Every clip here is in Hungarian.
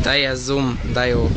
Teljes zoom, de jó.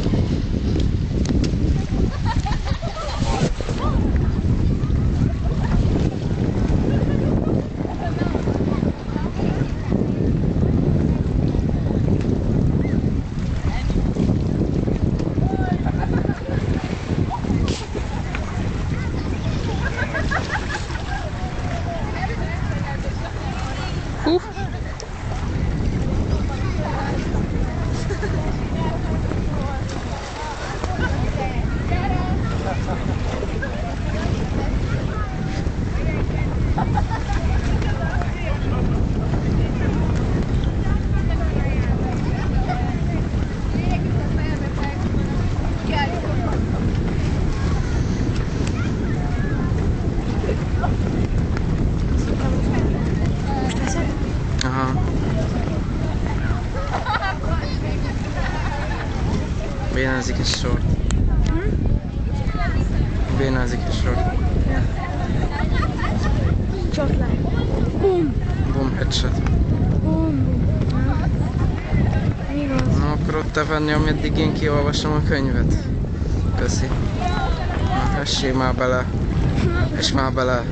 Bénázik egy sor. Bénázik egy sor. Csak le. Bum! Bum, headshot. Bum! Igaz. Na, akkor ott te venni, ameddig én kiolvasom a könyvet. Köszi. Na, essé már bele. És már bele.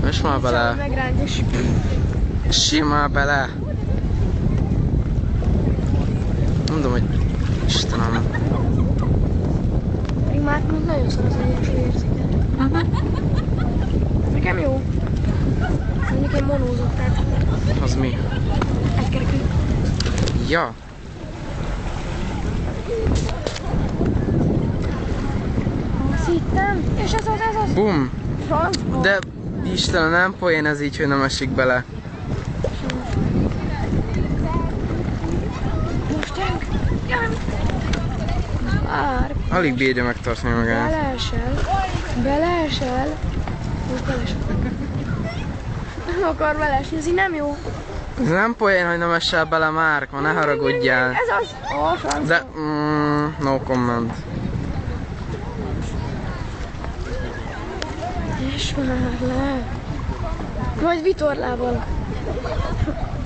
És már bele. Megrántjuk. Essé már bele. Mondom, hogy Istenem. Pedig már nagyon szar az egyensúlyérzéket. Nekem jó. Mondjuk én monózok, tehát Az mi? egykerekű. Ja. Azt hittem. És ez az. Bum. Francba. De Istenem, nem poén ez így, hogy nem esik bele. Most gyerünk. Várj. Alig bírja megtartani magát. Beleesel. Most beleesel. Nem akar beleesni, ez így nem jó. Ez nem poén, hogy nem esel bele, Márka, ne haragudjál. Ez az. Francba. De, no comment. És már le. Majd vitorlával.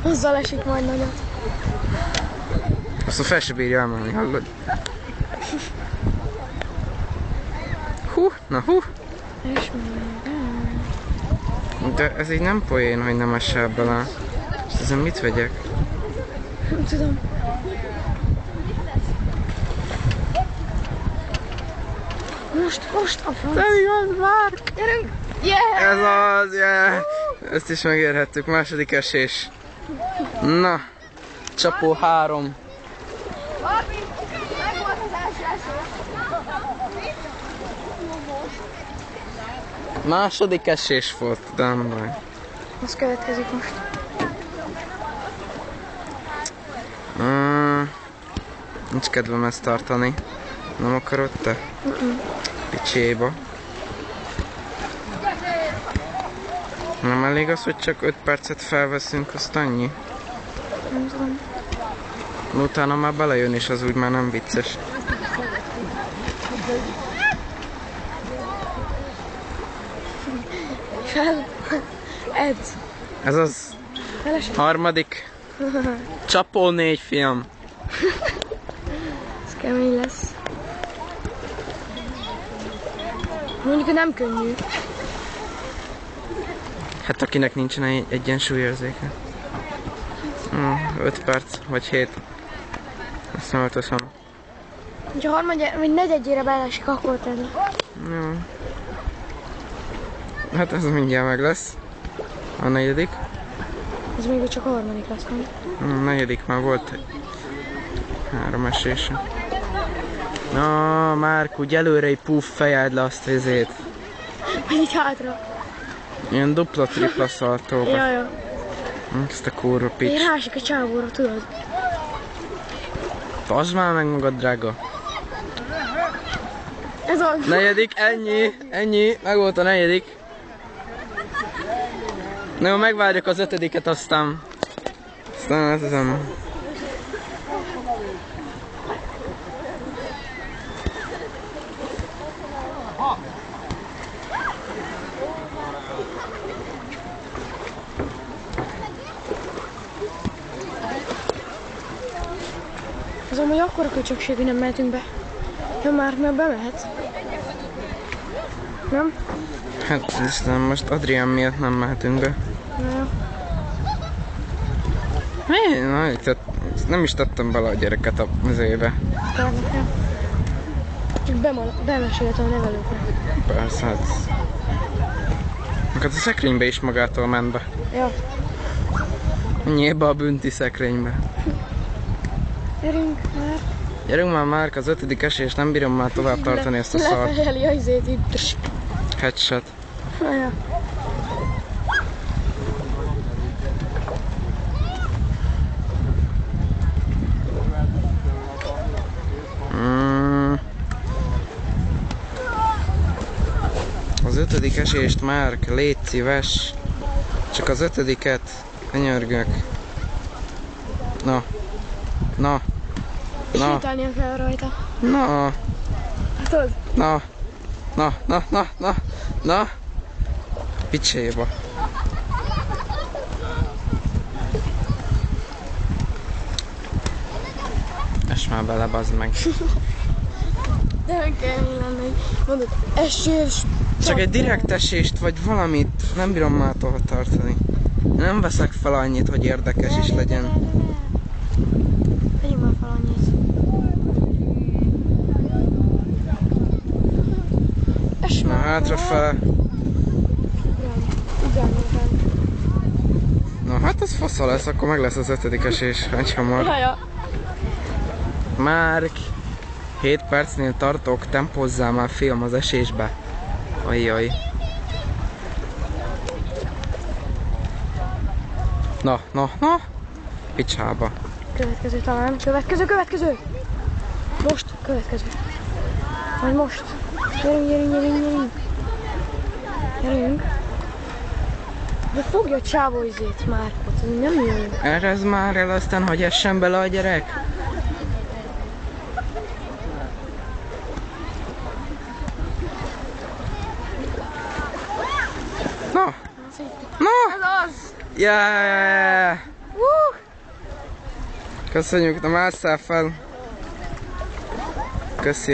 Azzal esik majd nagyot. Azt a fel se bírja emelni, hallod? Hú. És már. De ez így nem poén, hogy nem esel bele. És ezen mit vegyek? Nem tudom. Most a franc. Nem igaz, Márk! Gyerünk! Yeah! Ez az, yeah! Ezt is megérhettük, második esés. Na, csapó 3. Meg volt az első esés. Második esés volt, de nem baj. Az következik most. Nincs kedvem ezt tartani. Nem akarod te? Picséba. Nem elég az, hogy csak 5 percet felveszünk, azt annyi? Nem tudom. Utána már belejön, és az úgy már nem vicces. Fel. Edz. Ez az Felesek. harmadik. Csapó 4, fiam. Ez kemény lesz. Mondjuk, hogy nem könnyű. Hát akinek nincsen egyensúlyérzéke. 5 perc, vagy 7. Azt nem ötöszem. Ha harmadjára, vagy negyedjére belesik, akkor tenni. Jó. Hát ez mindjárt meg lesz. A negyedik. Ez még csak a harmadik lesz, nem? A negyedik már volt 3 esése. Na, Márk, úgy előre egy puff fejeld le azt vizét. Vagy így hátra. Ilyen dupla-tripla szaltóba. Jaj. Ezt a kurva Én pics. rásik a csávóra, tudod? Fasd már meg magad, drága. Ez az. Negyedik, ennyi, meg volt a negyedik. Na jó, megvárjuk az 5-et, aztán leteszem. Az amúgy akkora köcsökség, hogy nem mehetünk be. Nem már, mert bemehet. Nem? Hát Istenem, most Adrián miatt nem mehetünk be. Na, Nem is tettem bele a gyereket a mezőjébe. nekem. Csak bemeséltem a nevelőknek. Persze, hát... Hát a szekrénybe is magától ment be. Ja. Nyilván a bünti szekrénybe. Gyerünk már. Gyerünk már, Márk, az 5. esés, nem bírom már tovább tartani ezt a szart. Lefejeli a izét itt. Headshot. Ja. Az 5. esést, Márk, légy szíves. Csak az 5-et, könyörgök. Na. Na. Na. Sétálnia kell rajta. Na. Tudod? Na. Na. Na. Na. Na. Na. Picséba. Es már bele, bazd meg. De nem kell lenne, hogy mondod, esés. Csak egy direkt esést, vagy valamit nem bírom már tovább tartani. Nem veszek fel annyit, hogy érdekes is legyen. Vegyünk már fel annyit. Es Na már. hátrafele. Na hát ez fasza lesz, akkor meg lesz az 5. esés, egy hamar. Ja. Márk, 7 percnél tartok, tempózzál már film az esésbe. Ajjaj. Na, na, na. Picsába. Következő talán. Következő. Most, következő. Majd most. Gyerünk. De fogja a csávó izét, Márkot, ez nem jó. Erez már el aztán, hogy essen bele a gyerek. Na! Na! Ez az! Yeah! Köszönjük, na másszál fel! Köszi.